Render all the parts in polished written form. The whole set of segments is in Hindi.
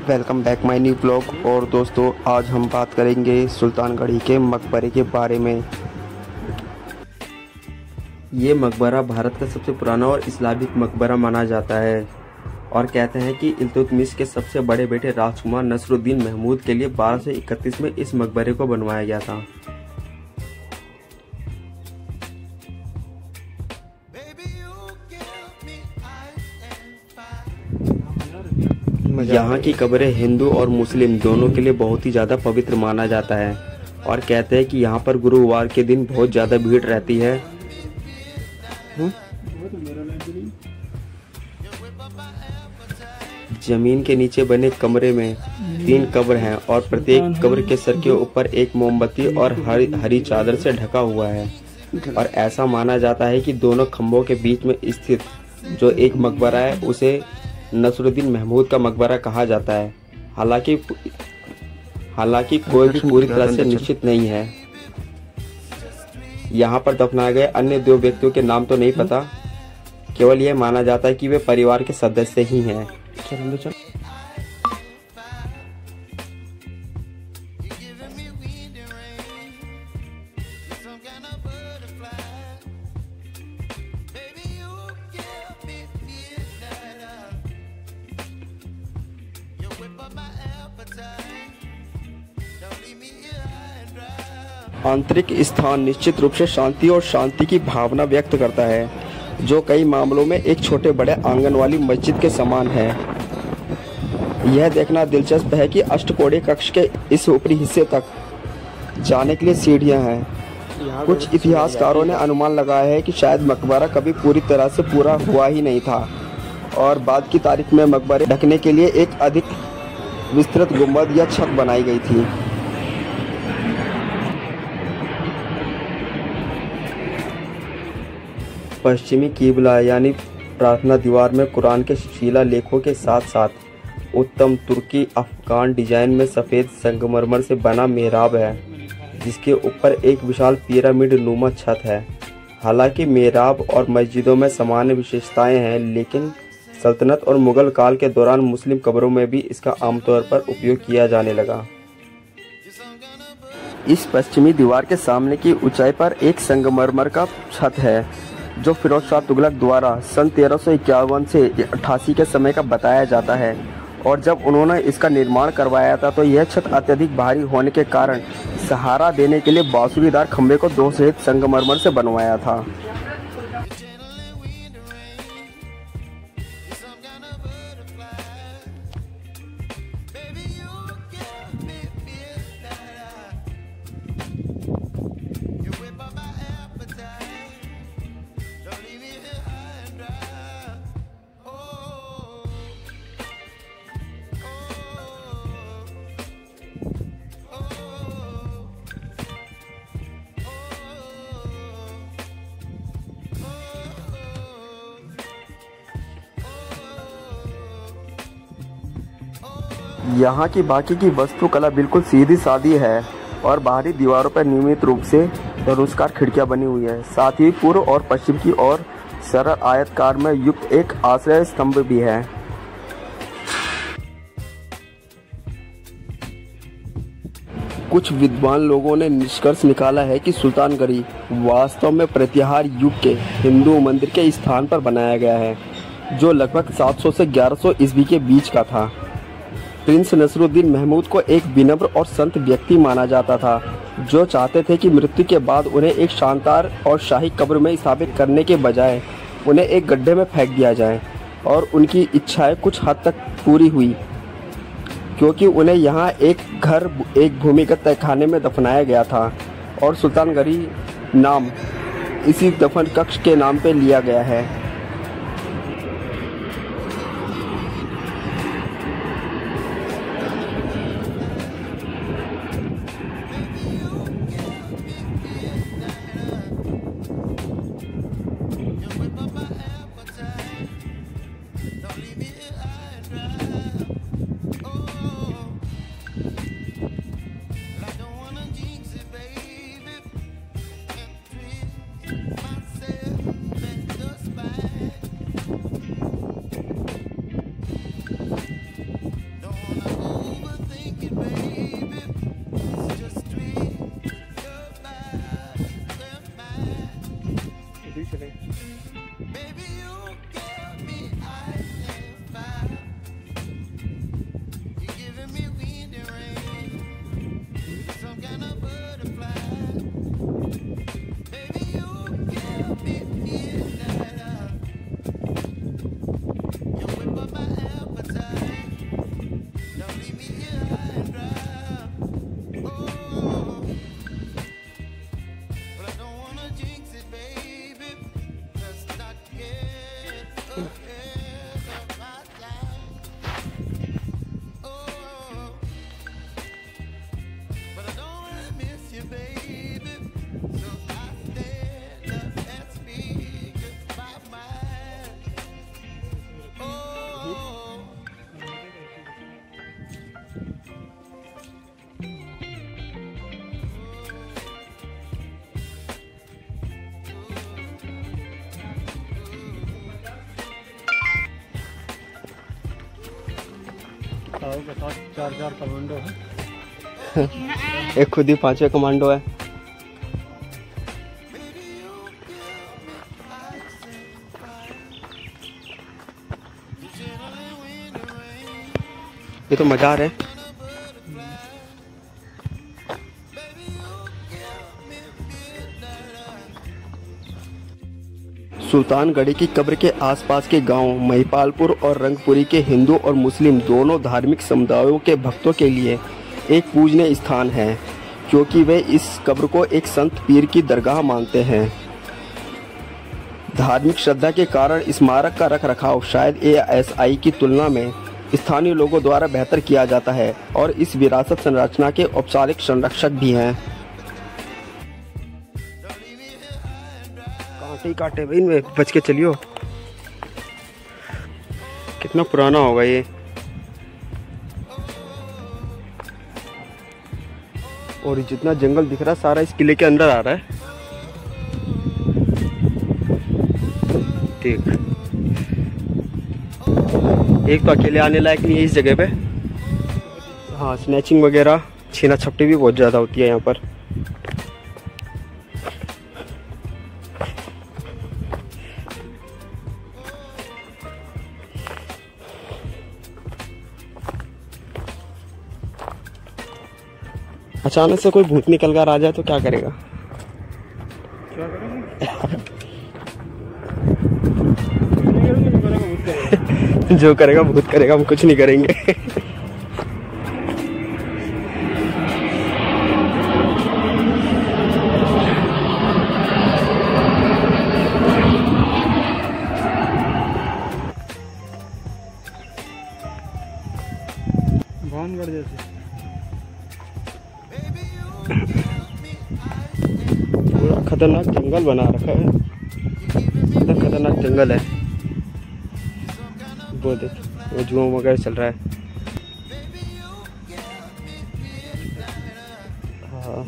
Welcome back my new blog. और दोस्तों, आज हम बात करेंगे सुल्तानगढ़ी के मकबरे के बारे में। ये मकबरा भारत का सबसे पुराना और इस्लामिक मकबरा माना जाता है और कहते हैं कि इल्तुतमिश के सबसे बड़े बेटे राजकुमार नसरुद्दीन महमूद के लिए 1231 में इस मकबरे को बनवाया गया था। यहाँ की कब्रें हिंदू और मुस्लिम दोनों के लिए बहुत ही ज़्यादा पवित्र माना जाता है और कहते हैं कि यहाँ पर गुरुवार के दिन बहुत ज़्यादा भीड़ रहती है। जमीन के नीचे बने कमरे में 3 कब्र हैं और प्रत्येक कब्र के सर के ऊपर एक मोमबत्ती और हरी चादर से ढका हुआ है। और ऐसा माना जाता है कि दोनों खम्भों के बीच में स्थित जो एक मकबरा है उसे नसरुद्दीन महमूद का मकबरा कहा जाता है। हालांकि कोई भी पूरी तरह से निश्चित नहीं है। यहाँ पर दफनाए गए अन्य 2 व्यक्तियों के नाम तो नहीं पता, केवल यह माना जाता है कि वे परिवार के सदस्य ही हैं। आंतरिक स्थान निश्चित रूप से शांति और शांति की भावना व्यक्त करता है, जो कई मामलों में एक छोटे बड़े आंगन वाली मस्जिद के समान है। यह देखना दिलचस्प है कि अष्टकोणीय कक्ष के इस ऊपरी हिस्से तक जाने के लिए सीढ़ियां हैं। कुछ इतिहासकारों ने अनुमान लगाया है कि शायद मकबरा कभी पूरी तरह से पूरा हुआ ही नहीं था और बाद की तारीख में मकबरे ढकने के लिए एक अधिक विस्तृत गुंबद या छत बनाई गई थी। पश्चिमी किबला यानी प्रार्थना दीवार में कुरान के शिलालेखों के साथ साथ उत्तम तुर्की अफगान डिजाइन में सफ़ेद संगमरमर से बना मेहराब है, जिसके ऊपर एक विशाल पिरामिड नुमा छत है। हालांकि मेहराब और मस्जिदों में सामान्य विशेषताएं हैं, लेकिन सल्तनत और मुगल काल के दौरान मुस्लिम कब्रों में भी इसका आमतौर पर उपयोग किया जाने लगा। इस पश्चिमी दीवार के सामने की ऊंचाई पर एक संगमरमर का छत है, जो फिरोज शाह तुगलक द्वारा सन 1351 से 88 के समय का बताया जाता है। और जब उन्होंने इसका निर्माण करवाया था तो यह छत अत्यधिक भारी होने के कारण सहारा देने के लिए बांसुरीदार खंभे को 2 सहित संगमरमर से बनवाया था। यहाँ की बाकी की वास्तुकला बिल्कुल सीधी सादी है और बाहरी दीवारों पर नियमित रूप से धनुषकार खिड़कियाँ बनी हुई है। साथ ही पूर्व और पश्चिम की ओर सरल आयतकार में युक्त एक आश्रय स्तंभ भी है। कुछ विद्वान लोगों ने निष्कर्ष निकाला है कि सुल्तानगढ़ी वास्तव में प्रतिहार युग के हिंदू मंदिर के स्थान पर बनाया गया है, जो लगभग 700 से 1100 ईस्वी के बीच का था। प्रिंस नसरुद्दीन महमूद को एक विनम्र और संत व्यक्ति माना जाता था, जो चाहते थे कि मृत्यु के बाद उन्हें एक शानदार और शाही कब्र में स्थापित करने के बजाय उन्हें एक गड्ढे में फेंक दिया जाए। और उनकी इच्छाएं कुछ हद तक पूरी हुई, क्योंकि उन्हें यहाँ एक भूमिगत तहखाने में दफनाया गया था और सुल्तानगढ़ी नाम इसी दफन कक्ष के नाम पर लिया गया है। चार कमांडो है। एक खुद ही 5वें कमांडो है। ये तो मजा आ रहा है। सुल्तानगढ़ी की कब्र के आसपास के गांव महिपालपुर और रंगपुरी के हिंदू और मुस्लिम दोनों धार्मिक समुदायों के भक्तों के लिए एक पूजनीय स्थान है, क्योंकि वे इस कब्र को एक संत पीर की दरगाह मानते हैं। धार्मिक श्रद्धा के कारण स्मारक का रखरखाव शायद ASI की तुलना में स्थानीय लोगों द्वारा बेहतर किया जाता है और इस विरासत संरचना के औपचारिक संरक्षक भी हैं। कांटे कांटे भाई इनमें, बच के चलियो। कितना पुराना होगा ये। और जितना जंगल दिख रहा है सारा इस किले के अंदर आ रहा है। ठीक, एक तो अकेले आने लायक नहीं है इस जगह पे। हाँ, स्नैचिंग वगैरह छीना छपटी भी बहुत ज़्यादा होती है यहाँ पर। अचानक से कोई भूत निकल कर आ जाए तो क्या करेगा? क्या जो करेगा भूत करेगा, हम कुछ नहीं करेंगे। भानगढ़ जैसे पूरा खतरनाक जंगल बना रखा है। इतना खतरनाक जंगल है। वो देख, वो जुआ वगैरह चल रहा है। हाँ,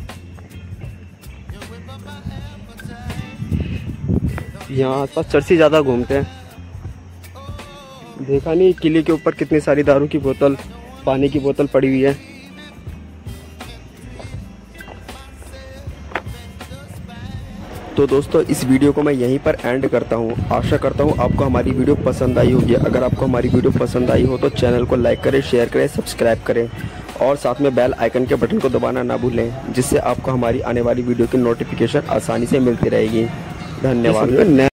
यहाँ आसपास चर्सी ज़्यादा घूमते हैं। देखा नहीं किले के ऊपर कितनी सारी दारू की बोतल, पानी की बोतल पड़ी हुई है। तो दोस्तों, इस वीडियो को मैं यहीं पर एंड करता हूँ। आशा करता हूँ आपको हमारी वीडियो पसंद आई होगी। अगर आपको हमारी वीडियो पसंद आई हो तो चैनल को लाइक करें, शेयर करें, सब्सक्राइब करें और साथ में बेल आइकन के बटन को दबाना ना भूलें, जिससे आपको हमारी आने वाली वीडियो की नोटिफिकेशन आसानी से मिलती रहेगी। धन्यवाद।